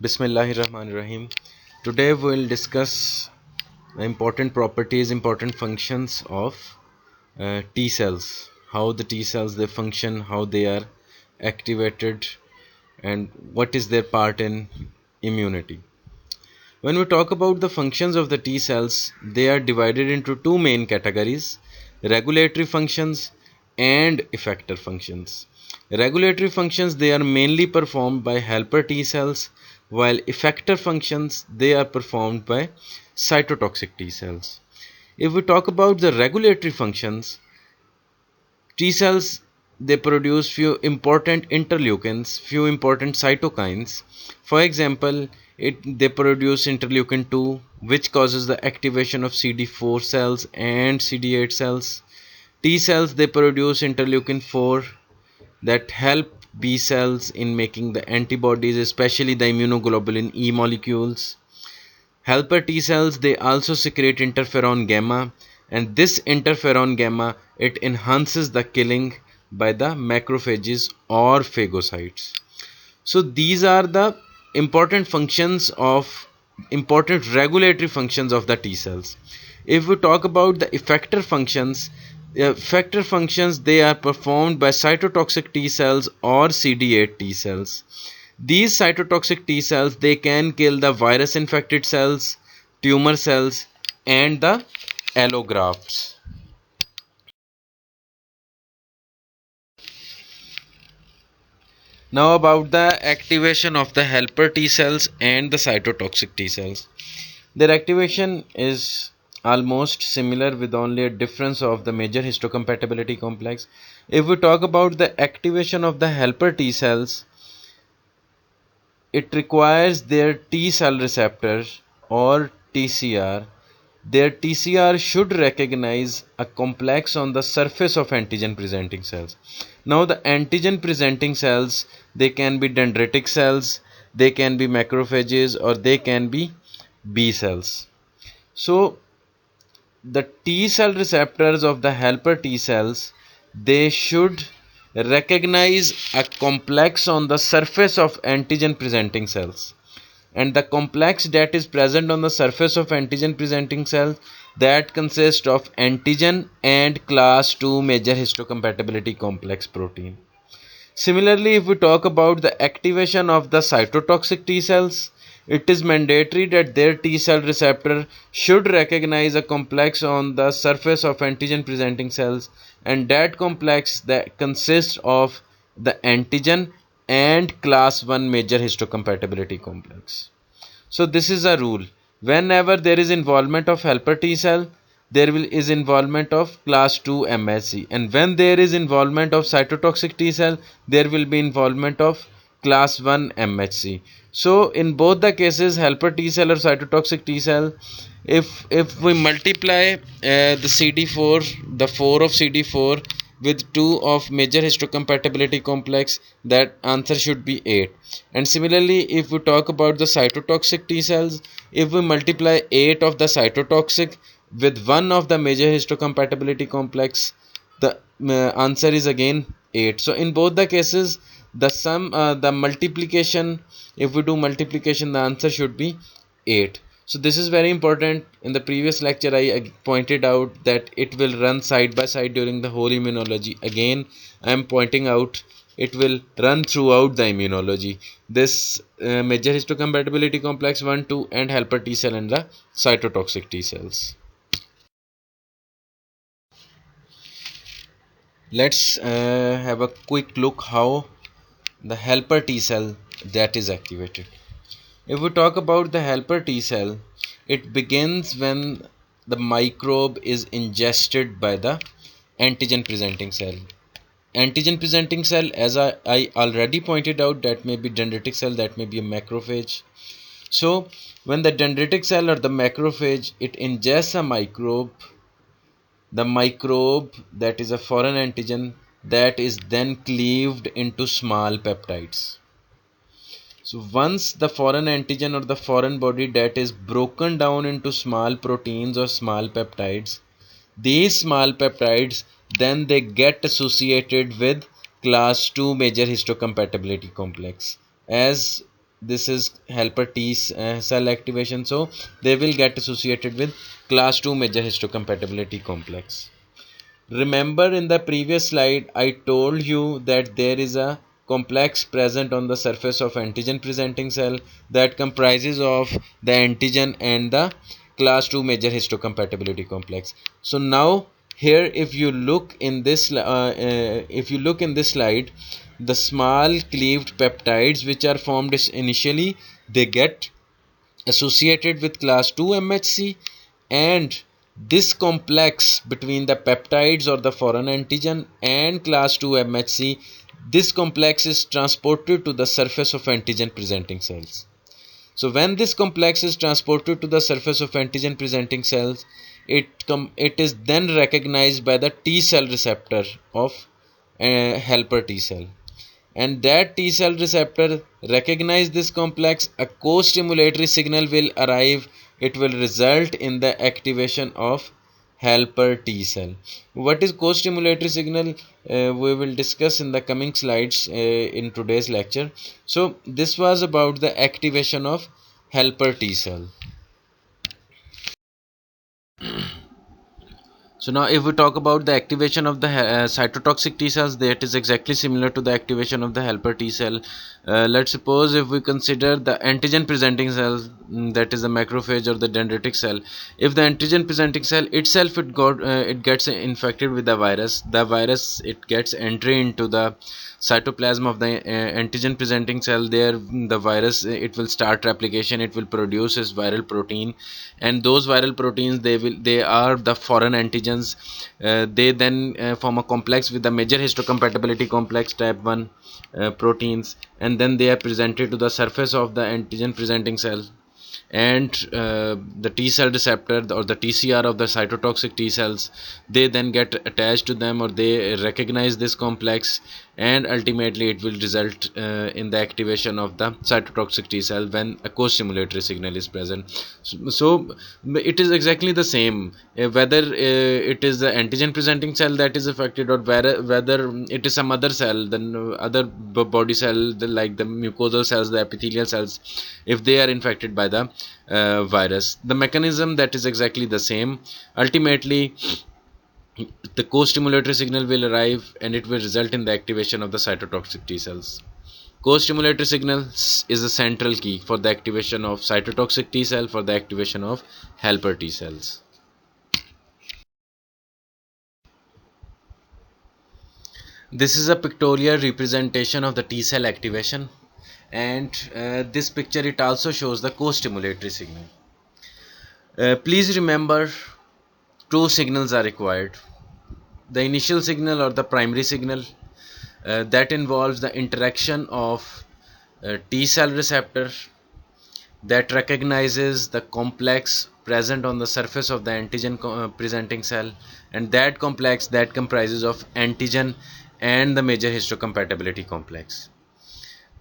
Bismillahirrahmanirrahim. Today we will discuss the important properties, important functions of T cells. How the T cells they function, how they are activated, and what is their part in immunity. When we talk about the functions of the T cells, they are divided into two main categories: regulatory functions and effector functions. Regulatory functions they are mainly performed by helper T cells, while effector functions they are performed by cytotoxic T cells. If we talk about the regulatory functions, T cells they produce few important interleukins, few important cytokines. For example, they produce interleukin 2, which causes the activation of CD4 cells and CD8 cells. T cells they produce interleukin 4 that help B cells in making the antibodies, especially the immunoglobulin E molecules. Helper T cells they also secrete interferon gamma, and this interferon gamma it enhances the killing by the macrophages or phagocytes. So these are the important regulatory functions of the T cells. If we talk about the effector functions they are performed by cytotoxic T cells or CD8 T cells. These cytotoxic T cells they can kill the virus infected cells, tumor cells, and the allografts. Now about the activation of the helper T cells and the cytotoxic T cells. Their activation is almost similar with only a difference of the major histocompatibility complex. If we talk about the activation of the helper T cells, it requires their T cell receptor or TCR. Their TCR should recognize a complex on the surface of antigen presenting cells. Now the antigen presenting cells they can be dendritic cells, they can be macrophages, or they can be B cells. So the T cell receptors of the helper T cells they should recognize a complex on the surface of antigen presenting cells, and the complex that is present on the surface of antigen presenting cells that consists of antigen and class 2 major histocompatibility complex protein. Similarly, if we talk about the activation of the cytotoxic T cells, it is mandatory that their T cell receptor should recognize a complex on the surface of antigen presenting cells, and that complex that consists of the antigen and class 1 major histocompatibility complex. So this is a rule. Whenever there is involvement of helper T cell, there is involvement of class 2 MHC, and when there is involvement of cytotoxic T cell, there will be involvement of class 1 MHC. So in both the cases, helper T cell or cytotoxic T cell, if we multiply the CD4, the 4 of CD4 with 2 of major histocompatibility complex, that answer should be 8. And similarly, if we talk about the cytotoxic T cells, if we multiply 8 of the cytotoxic with 1 of the major histocompatibility complex, the answer is again 8. So in both the cases, the multiplication, if we do multiplication, the answer should be 8. So this is very important. In the previous lecture I pointed out that it will run side by side during the whole immunology. Again I am pointing out it will run throughout the immunology, this major histocompatibility complex 1 2 and helper T cell and the cytotoxic T cells. Let's have a quick look how the helper T cell that is activated. If we talk about the helper T cell, it begins when the microbe is ingested by the antigen presenting cell. Antigen presenting cell, as I already pointed out, that may be dendritic cell, that may be a macrophage. So when the dendritic cell or the macrophage it ingests a microbe, the microbe that is a foreign antigen that is then cleaved into small peptides. So once the foreign antigen or the foreign body that is broken down into small proteins or small peptides, these small peptides then they get associated with class 2 major histocompatibility complex. As this is helper T cell activation, so they will get associated with class 2 major histocompatibility complex. Remember in the previous slide I told you that there is a complex present on the surface of antigen presenting cell that comprises of the antigen and the class 2 major histocompatibility complex. So now here if you look in this slide, the small cleaved peptides which are formed initially, they get associated with class 2 MHC, and this complex between the peptides or the foreign antigen and class 2 MHC, this complex is transported to the surface of antigen presenting cells. So when this complex is transported to the surface of antigen presenting cells, it is then recognized by the T cell receptor of helper T cell, and that T cell receptor recognize this complex, a co-stimulatory signal will arrive. It will result in the activation of helper T cell. What is co-stimulatory signal? We will discuss in the coming slides in today's lecture. So this was about the activation of helper T cell. So now if we talk about the activation of the cytotoxic T cells, that is exactly similar to the activation of the helper T cell. Let's suppose if we consider the antigen presenting cell, that is the macrophage or the dendritic cell. If the antigen presenting cell itself it gets infected with the virus it gets entry into the cytoplasm of the antigen presenting cell. There the virus it will start replication, it will produce its viral protein, and those viral proteins they are the foreign antigens. They then form a complex with the major histocompatibility complex type 1 proteins, and then they are presented to the surface of the antigen presenting cell, and the T cell receptor or the TCR of the cytotoxic T cells, they then get attached to them or they recognize this complex, and ultimately it will result in the activation of the cytotoxic T cell when a co-stimulatory signal is present. So it is exactly the same whether it is the antigen presenting cell that is affected or whether it is some other cell, then other body cell like the mucosal cells, the epithelial cells, if they are infected by the virus. The mechanism that is exactly the same. Ultimately the co-stimulatory signal will arrive and it will result in the activation of the cytotoxic T cells. Co-stimulatory signal is the central key for the activation of cytotoxic T cell, for the activation of helper T cells. This is a pictorial representation of the T cell activation, and this picture it also shows the co-stimulatory signal. Please remember, two signals are required. The initial signal or the primary signal that involves the interaction of T cell receptor that recognizes the complex present on the surface of the antigen presenting cell, and that complex that comprises of antigen and the major histocompatibility complex.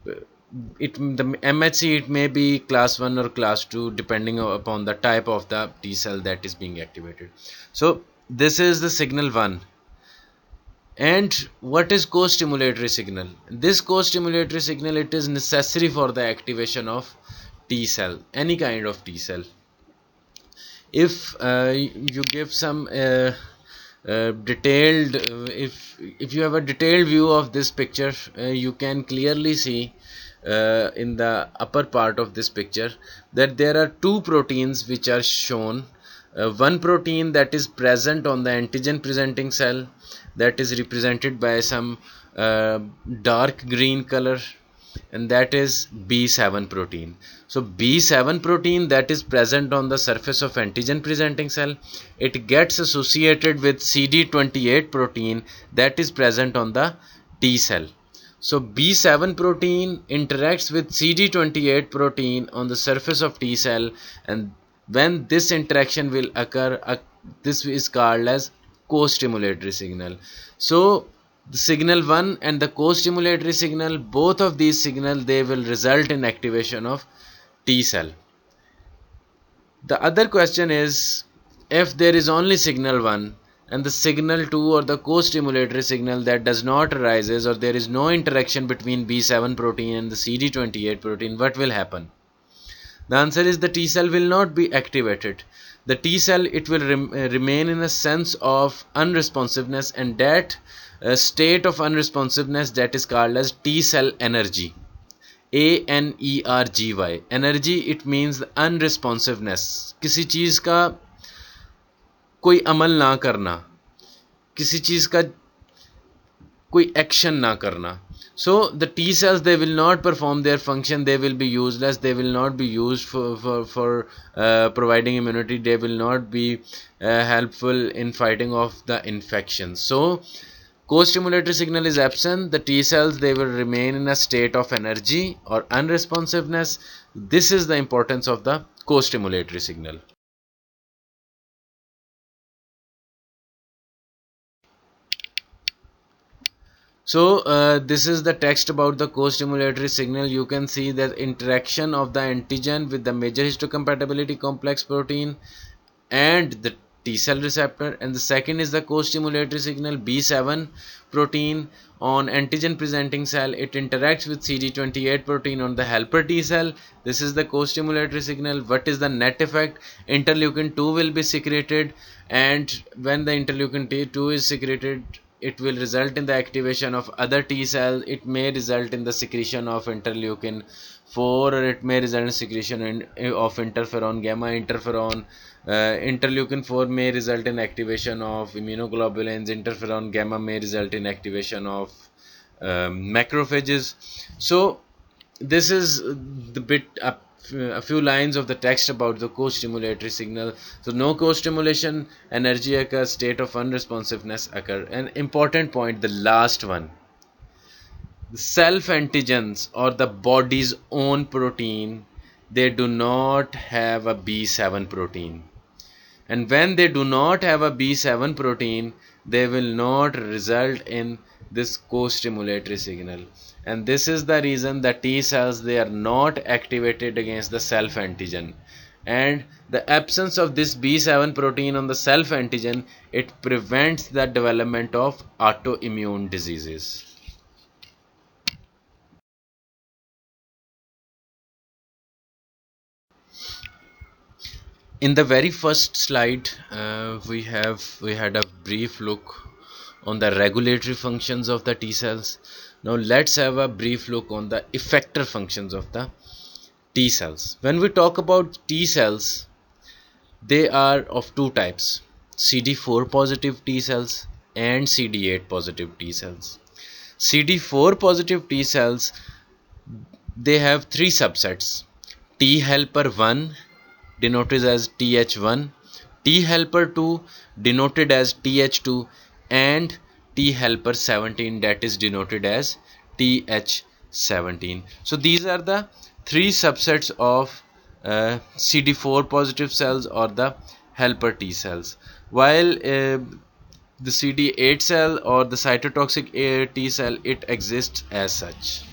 The MHC, it may be class 1 or class 2 depending upon the type of the T cell that is being activated. So this is the signal 1. And what is co-stimulatory signal? This co-stimulatory signal, it is necessary for the activation of T cell, any kind of T cell. If you give some detailed if you have a detailed view of this picture, you can clearly see in the upper part of this picture that there are two proteins which are shown. One protein that is present on the antigen presenting cell, that is represented by some dark green color, and that is B7 protein. So B7 protein that is present on the surface of antigen presenting cell, it gets associated with CD28 protein that is present on the T cell. So B7 protein interacts with CD28 protein on the surface of T cell, and when this interaction will occur, this is called as co-stimulatory signal. So the signal 1 and the co-stimulatory signal, both of these signals, they will result in activation of T cell. The other question is, if there is only signal 1, and the signal 2 or the co-stimulatory signal that does not arises, or there is no interaction between B7 protein and the CD28 protein, what will happen? The answer is the T cell will not be activated. The T cell, it will remain in a sense of unresponsiveness, and that state of unresponsiveness, that is called as T cell energy. ANERGY, energy, it means unresponsiveness, किसी चीज़ का कोई अमल ना करना, किसी चीज़ का कोई action ना करना. So the T cells, they will not perform their function, they will be useless, they will not be used for providing immunity, they will not be helpful in fighting off the infection. So co-stimulatory signal is absent, the T cells, they will remain in a state of energy or unresponsiveness. This is the importance of the co-stimulatory signal. So this is the text about the co-stimulatory signal. You can see that interaction of the antigen with the major histocompatibility complex protein and the T cell receptor, and the second is the co-stimulatory signal B7 protein on antigen presenting cell. It interacts with CD28 protein on the helper T cell. This is the co-stimulatory signal. What is the net effect? Interleukin 2 will be secreted, and when the interleukin 2 is secreted, it will result in the activation of other T cells. It may result in the secretion of interleukin 4, or it may result in secretion of interferon gamma. Interleukin 4 may result in activation of immunoglobulins. Interferon gamma may result in activation of macrophages. So this is the bit a few lines of the text about the co-stimulatory signal. So no co-stimulation, energy occurs, state of unresponsiveness occur. An important point, the last one, the self antigens or the body's own protein, they do not have a B7 protein, and when they do not have a B7 protein, they will not result in this co-stimulatory signal. And this is the reason that T cells, they are not activated against the self antigen, and the absence of this B7 protein on the self antigen, it prevents the development of autoimmune diseases. In the very first slide, we had a brief look on the regulatory functions of the T cells. Now let's have a brief look on the effector functions of the T cells. When we talk about T cells, they are of two types: CD4 positive T cells and CD8 positive T cells. CD4 positive T cells, they have three subsets: T helper 1 denoted as TH1, T helper 2 denoted as TH2, and T helper 17, that is denoted as TH17. So these are the three subsets of CD4 positive cells or the helper T cells, while the CD8 cell or the cytotoxic T cell, it exists as such.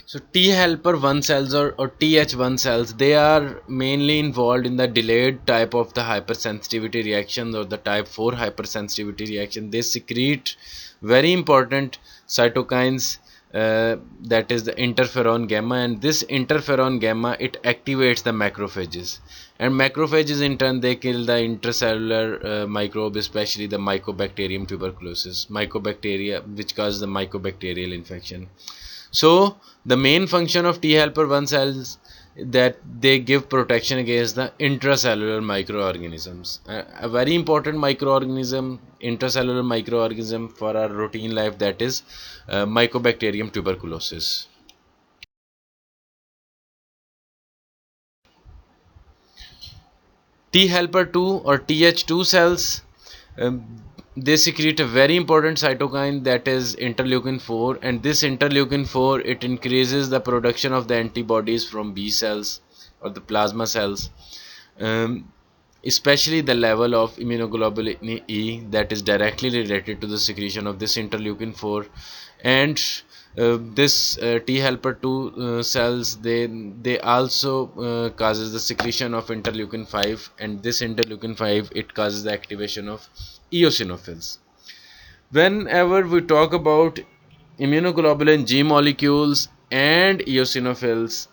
So T helper 1 cells or TH1 cells, they are mainly involved in the delayed type of the hypersensitivity reactions or the type 4 hypersensitivity reaction. They secrete very important cytokines, that is the interferon gamma, and this interferon gamma, it activates the macrophages, and macrophages in turn, they kill the intracellular microbe, especially the Mycobacterium tuberculosis, mycobacteria, which cause the mycobacterial infection. So the main function of T helper 1 cells, that they give protection against the intracellular microorganisms. A very important microorganism, intracellular microorganism for our routine life, that is Mycobacterium tuberculosis. T helper 2 or TH2 cells, they secrete a very important cytokine, that is interleukin 4, and this interleukin 4, it increases the production of the antibodies from B cells or the plasma cells, especially the level of immunoglobulin E, that is directly related to the secretion of this interleukin 4, and This T helper 2 cells, they also causes the secretion of interleukin 5, and this interleukin 5, it causes the activation of eosinophils. Whenever we talk about immunoglobulin G molecules and eosinophils,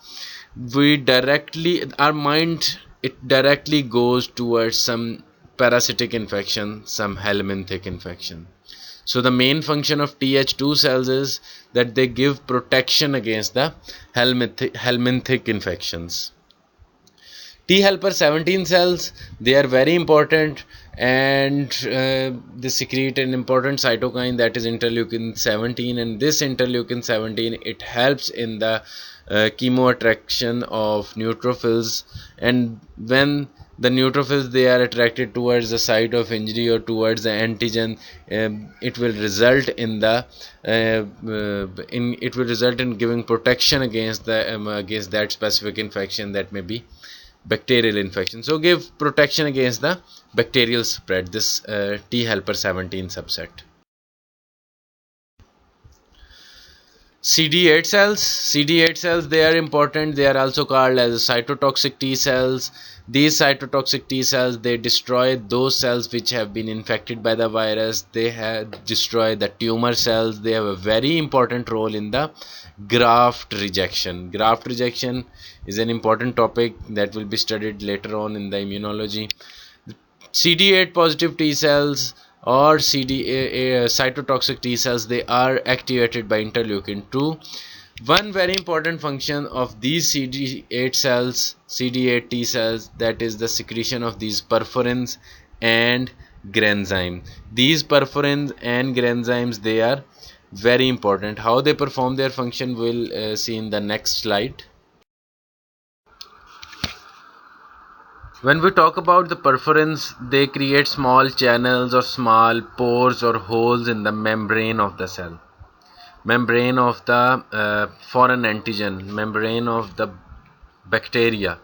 we directly, our mind, it directly goes towards some parasitic infection, some helminthic infection. So the main function of Th2 cells is that they give protection against the helminthic infections. T helper 17 cells, they are very important, and they secrete an important cytokine, that is interleukin 17, and this interleukin 17, it helps in the chemo attraction of neutrophils, and when the neutrophils, they are attracted towards the site of injury or towards the antigen, it will result in the it will result in giving protection against the against that specific infection, that may be bacterial infection. So give protection against the bacterial spread, this T helper 17 subset. CD8 cells, they are important. They are also called as cytotoxic T cells. These cytotoxic T cells, they destroy those cells which have been infected by the virus. They have destroy the tumor cells. They have a very important role in the graft rejection. Graft rejection is an important topic that will be studied later on in the immunology. CD8 positive T cells or cytotoxic T cells, they are activated by interleukin 2. One very important function of these CD8 cells, CD8 T cells, that is the secretion of these perforins and granzyme. These perforins and granzymes, they are very important. How they perform their function, we'll see in the next slide. When we talk about the perforins, they create small channels or small pores or holes in the membrane of the cell, membrane of the foreign antigen, membrane of the bacteria.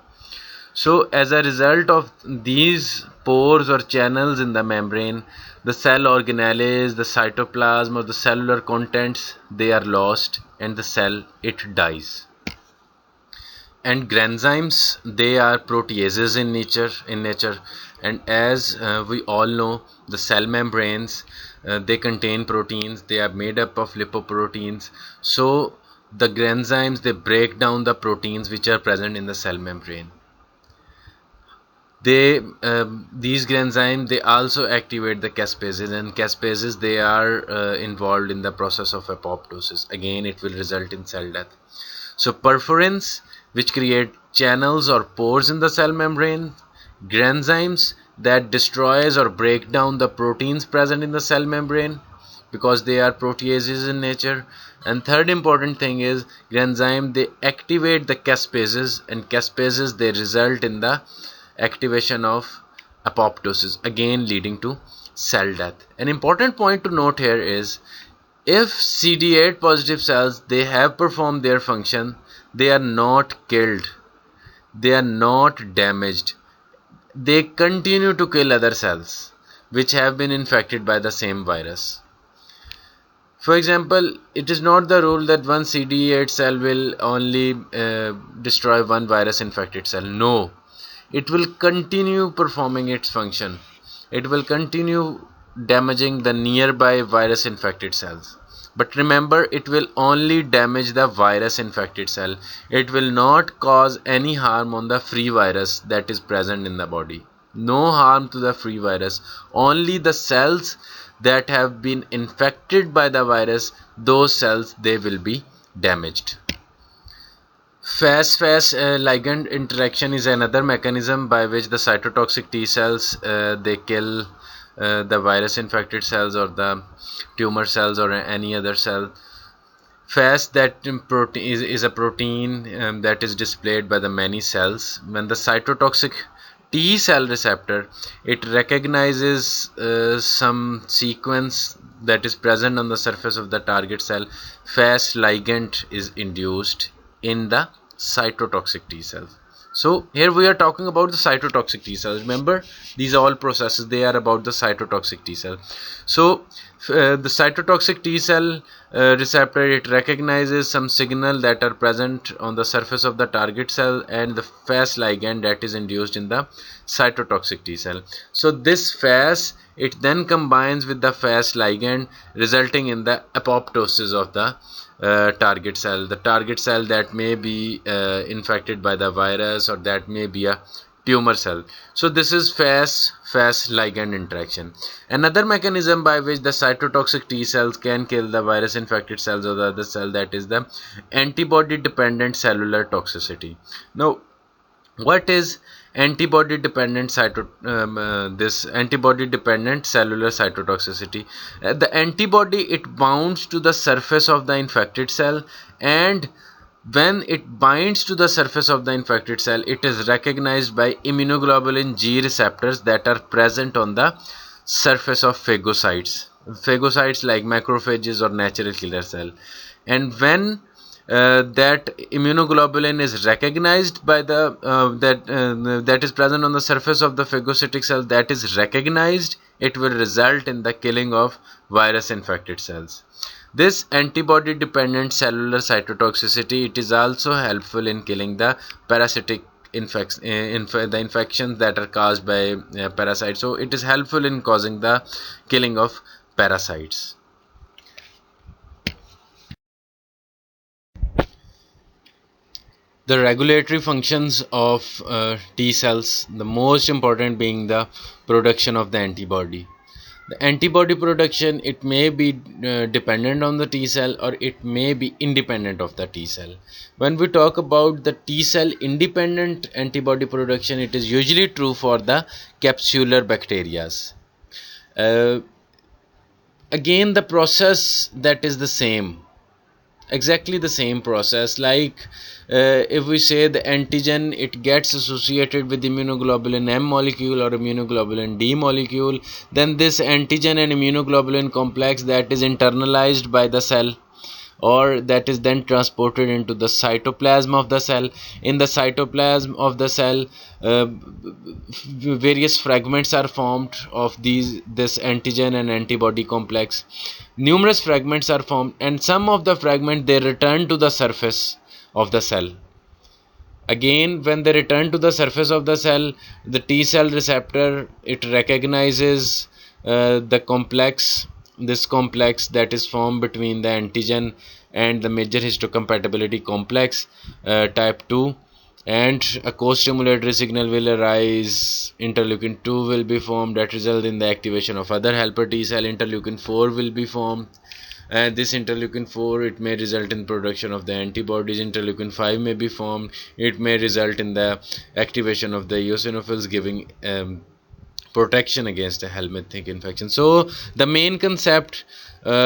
So as a result of these pores or channels in the membrane, the cell organelles, the cytoplasm or the cellular contents, they are lost and the cell, it dies. And granzymes, they are proteases in nature, and as we all know, the cell membranes, they contain proteins, they are made up of lipoproteins. So the granzymes, they break down the proteins which are present in the cell membrane. These granzymes, they also activate the caspases, and caspases, they are involved in the process of apoptosis. Again, it will result in cell death. So perforins, which create channels or pores in the cell membrane, granzymes, that destroys or break down the proteins present in the cell membrane because they are proteases in nature. And third important thing is granzyme, they activate the caspases, and caspases, they result in the activation of apoptosis, again leading to cell death. An important point to note here is, if CD8 positive cells, they have performed their function, they are not killed, they are not damaged, they continue to kill other cells which have been infected by the same virus. For example, it is not the rule that one CD8 cell will only destroy one virus infected cell. No, it will continue performing its function. It will continue damaging the nearby virus infected cells. But remember, it will only damage the virus infected cell. It will not cause any harm on the free virus that is present in the body. No harm to the free virus. Only the cells that have been infected by the virus, those cells, they will be damaged. Fast ligand interaction is another mechanism by which the cytotoxic T cells, they kill the virus infected cells or the tumor cells or any other cell. Fast, that protein is a protein that is displayed by the many cells. When the cytotoxic T cell receptor, it recognizes some sequence that is present on the surface of the target cell, Fast ligand is induced in the cytotoxic T cells. So here we are talking about the cytotoxic T cells. Remember, these are all processes, they are about the cytotoxic T cell. So the cytotoxic T cell receptor, it recognizes some signal that are present on the surface of the target cell and the Fas ligand that is induced in the cytotoxic T cell. So this Fas, it then combines with the Fas ligand, resulting in the apoptosis of the target cell. The target cell that may be infected by the virus, or that may be a tumor cell. So this is Fas ligand interaction. Another mechanism by which the cytotoxic T cells can kill the virus infected cells or the other cell, that is the antibody dependent cellular toxicity. Now, what is antibody dependent this antibody dependent cellular cytotoxicity? The antibody, it bounds to the surface of the infected cell, and when it binds to the surface of the infected cell, it is recognized by immunoglobulin G receptors that are present on the surface of phagocytes like macrophages or natural killer cell. And when that immunoglobulin is recognized by the that is present on the surface of the phagocytic cell, that is recognized, it will result in the killing of virus infected cells. This antibody dependent cellular cytotoxicity, it is also helpful in killing the parasitic the infections that are caused by parasites. So it is helpful in causing the killing of parasites. The regulatory functions of T cells, the most important being the production of the antibody. The antibody production, it may be dependent on the T cell, or it may be independent of the T cell. When we talk about the T cell independent antibody production, it is usually true for the capsular bacteria. Again, the process that is the same, exactly the same process. Like if we say the antigen, it gets associated with immunoglobulin M molecule or immunoglobulin D molecule, then this antigen and immunoglobulin complex, that is internalized by the cell, or that is then transported into the cytoplasm of the cell. In the cytoplasm of the cell, various fragments are formed of this antigen and antibody complex. Numerous fragments are formed, and some of the fragments, they return to the surface of the cell. Again, when they return to the surface of the cell, the T cell receptor, it recognizes the complex, this complex that is formed between the antigen and the major histocompatibility complex type 2, and a co-stimulatory signal will arise. Interleukin 2 will be formed, that result in the activation of other helper T cell. Interleukin 4 will be formed, and this interleukin 4, it may result in production of the antibodies. Interleukin 5 may be formed, it may result in the activation of the eosinophils, giving protection against a helminthic infection. So the main concept,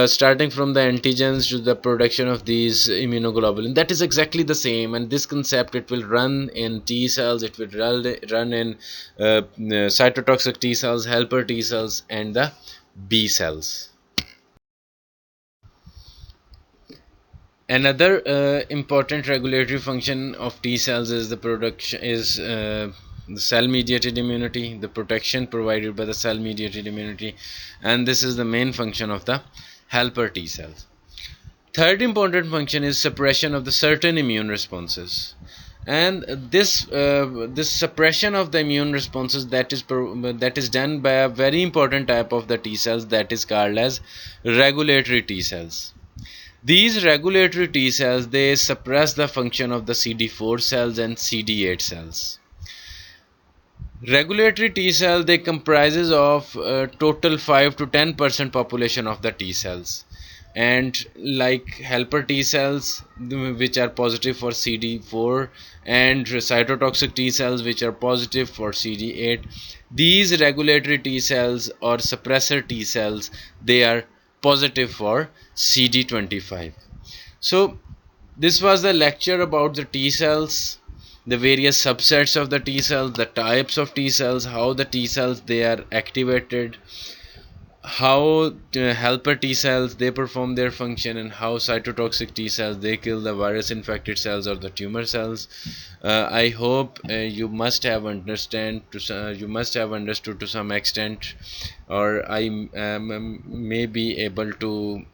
starting from the antigens to the production of these immunoglobulin, that is exactly the same, and this concept, it will run in T cells, it will run in cytotoxic T cells, helper T cells, and the B cells. Another important regulatory function of T cells is the production the cell mediated immunity, the protection provided by the cell mediated immunity, and this is the main function of the helper T cells. Third important function is suppression of the certain immune responses, and this suppression of the immune responses, that is done by a very important type of the T cells, that is called as regulatory T cells. These regulatory T cells, they suppress the function of the CD4 cells and CD8 cells. Regulatory T cell, they comprises of total 5 to 10% population of the T cells, and like helper T cells, which are positive for CD4, and cytotoxic T cells, which are positive for CD8, these regulatory T cells or suppressor T cells, they are positive for CD25. So this was the lecture about the T cells, the various subsets of the T cells, the types of T cells, how the T cells, they are activated, how helper T cells they perform their function, and how cytotoxic T cells they kill the virus infected cells or the tumor cells. I hope you must have you must have understood to some extent, or I may be able to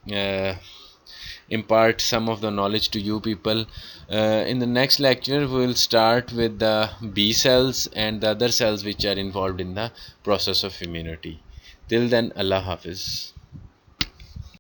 impart some of the knowledge to you people. In the next lecture we will start with the B cells and the other cells which are involved in the process of immunity. Till then, Allah Hafiz.